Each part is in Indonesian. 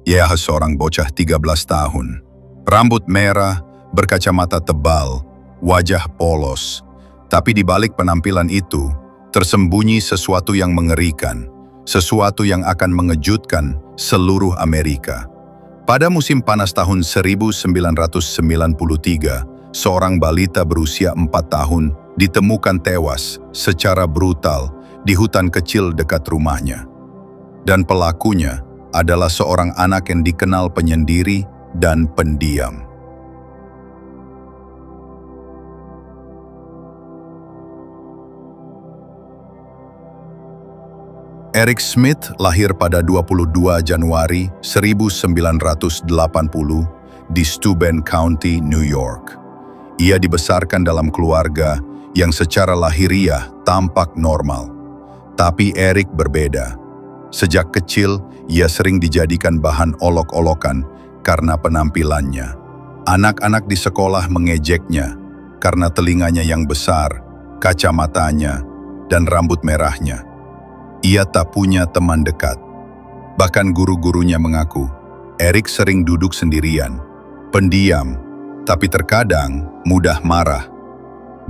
Ia seorang bocah 13 tahun. Rambut merah, berkacamata tebal, wajah polos. Tapi di balik penampilan itu, tersembunyi sesuatu yang mengerikan, sesuatu yang akan mengejutkan seluruh Amerika. Pada musim panas tahun 1993, seorang balita berusia 4 tahun ditemukan tewas secara brutal di hutan kecil dekat rumahnya. Dan pelakunya adalah seorang anak yang dikenal penyendiri dan pendiam. Eric Smith lahir pada 22 Januari 1980 di Steuben County, New York. Ia dibesarkan dalam keluarga yang secara lahiriah tampak normal. Tapi Eric berbeda. Sejak kecil, ia sering dijadikan bahan olok-olokan karena penampilannya. Anak-anak di sekolah mengejeknya karena telinganya yang besar, kacamatanya, dan rambut merahnya. Ia tak punya teman dekat. Bahkan guru-gurunya mengaku, Eric sering duduk sendirian, pendiam, tapi terkadang mudah marah.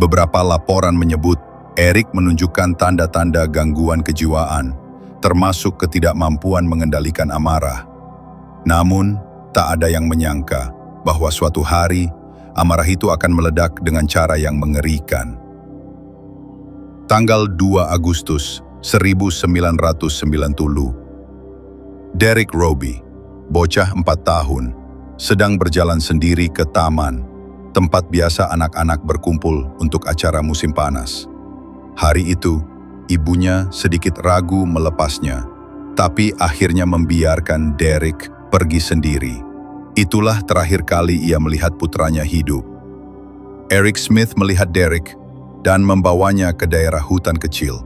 Beberapa laporan menyebut Eric menunjukkan tanda-tanda gangguan kejiwaan, termasuk ketidakmampuan mengendalikan amarah. Namun, tak ada yang menyangka bahwa suatu hari amarah itu akan meledak dengan cara yang mengerikan. Tanggal 2 Agustus 1990, Derek Roby, bocah 4 tahun, sedang berjalan sendiri ke taman, tempat biasa anak-anak berkumpul untuk acara musim panas. Hari itu, ibunya sedikit ragu melepasnya, tapi akhirnya membiarkan Derek pergi sendiri. Itulah terakhir kali ia melihat putranya hidup. Eric Smith melihat Derek dan membawanya ke daerah hutan kecil.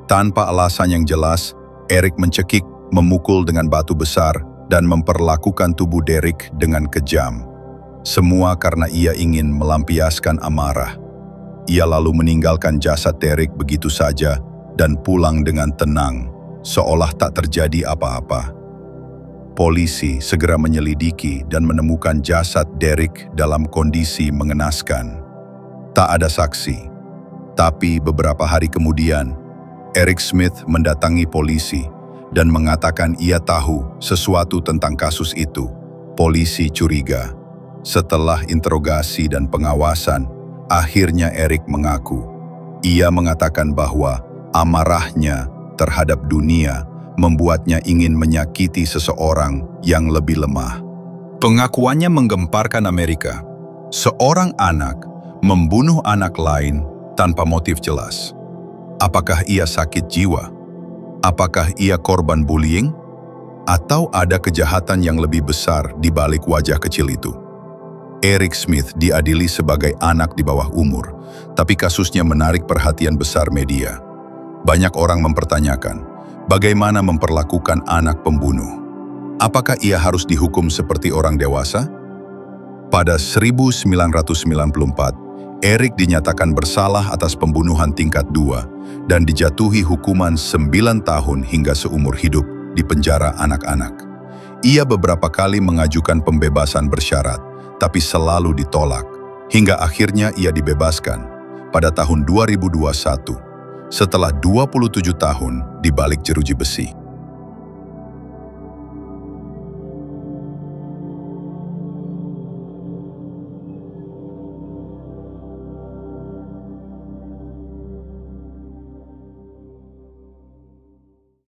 Tanpa alasan yang jelas, Eric mencekik, memukul dengan batu besar, dan memperlakukan tubuh Derek dengan kejam. Semua karena ia ingin melampiaskan amarah. Ia lalu meninggalkan jasad Derek begitu saja dan pulang dengan tenang, seolah tak terjadi apa-apa. Polisi segera menyelidiki dan menemukan jasad Derek dalam kondisi mengenaskan. Tak ada saksi, tapi beberapa hari kemudian, Eric Smith mendatangi polisi dan mengatakan ia tahu sesuatu tentang kasus itu. Polisi curiga. Setelah interogasi dan pengawasan, akhirnya Eric mengaku. Ia mengatakan bahwa amarahnya terhadap dunia membuatnya ingin menyakiti seseorang yang lebih lemah. Pengakuannya menggemparkan Amerika. Seorang anak membunuh anak lain tanpa motif jelas. Apakah ia sakit jiwa? Apakah ia korban bullying? Atau ada kejahatan yang lebih besar di balik wajah kecil itu? Eric Smith diadili sebagai anak di bawah umur, tapi kasusnya menarik perhatian besar media. Banyak orang mempertanyakan, bagaimana memperlakukan anak pembunuh? Apakah ia harus dihukum seperti orang dewasa? Pada 1994, Eric dinyatakan bersalah atas pembunuhan tingkat 2 dan dijatuhi hukuman 9 tahun hingga seumur hidup di penjara anak-anak. Ia beberapa kali mengajukan pembebasan bersyarat, tapi selalu ditolak, hingga akhirnya ia dibebaskan pada tahun 2021, setelah 27 tahun di balik jeruji besi.